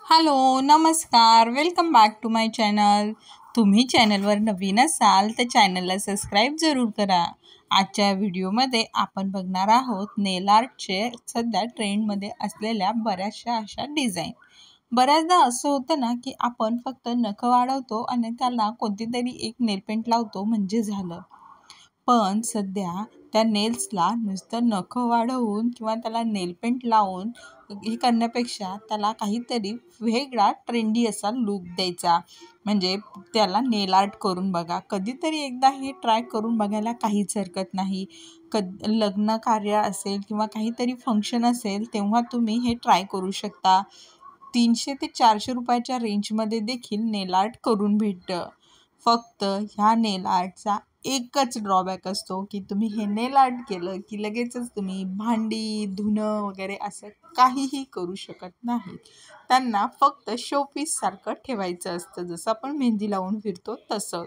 Hello नमस्कार welcome back to my channel. तुम्ही चॅनलवर नवीन असाल तर चॅनलला सबस्क्राईब जरूर करा। आजच्या व्हिडिओमध्ये आपण बघणार आहोत नेल आर्टचे सध्या ट्रेंडमध्ये असलेल्या बऱ्याचशा अशा डिझाईन। बऱ्याचदा असं होतं ना की आपण फक्त नखं वाढवतो आणि त्याला कोणतीतरी एक नेल पेंट लावतो म्हणजे झालं। पण सध्या त्या नेल्सला नुसतं नखं वाढवून किंवा त्याला नेल पेंट लावून हे करण्यापेक्षा त्याला काहीतरी वेगळा ट्रेंडी असा लूक द्यायचा, म्हणजे त्याला नेल आर्ट करून बघा। कधीतरी एकदा हे ट्राय करून बघायला काहीच हरकत नाही। लग्न कार्य असेल किंवा काहीतरी फंक्शन असेल तेव्हा तुम्ही हे ट्राय करू शकता। 300 ते 400 रुपयाच्या रेंजमध्ये देखील नेल आर्ट करून भेटतं। फक्त ह्या नेल आर्टचा एकच ड्रॉबॅक असतो की तुम्ही हे नेल आर्ट केलं की लगेचच तुम्ही भांडी धुणं वगैरे असं काहीही करू शकत नाही। त्यांना फक्त शोपीस सारखं ठेवायचं असतं, जसं आपण मेहंदी लावून फिरतो तसं।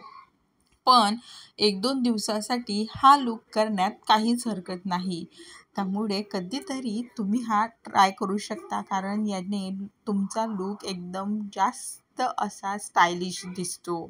पण 1-2 दिवसासाठी हा लूक करण्यात काहीच हरकत नाही। त्यामुळे कधीतरी तुम्ही हा ट्राय करू शकता, कारण याने तुमचा लूक एकदम जास्त असा स्टायलिश दिसतो।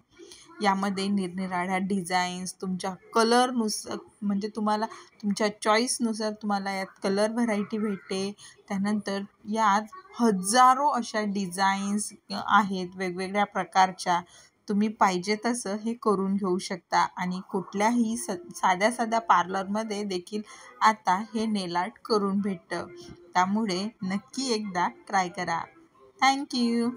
यामध्ये निरनिराळ्या डिझाईन्स तुमच्या कलरनुसार, म्हणजे तुम्हाला तुमच्या चॉईसनुसार तुम्हाला यात कलर व्हरायटी भेटते। त्यानंतर यात हजारो अशा डिझाईन्स आहेत वेगवेगळ्या प्रकारच्या। तुम्ही पाहिजे तसं हे करून घेऊ शकता आणि कुठल्याही साध्या साध्या पार्लरमध्ये देखील आता हे नेल आर्ट करून भेटतं। त्यामुळे नक्की एकदा ट्राय करा। थँक्यू।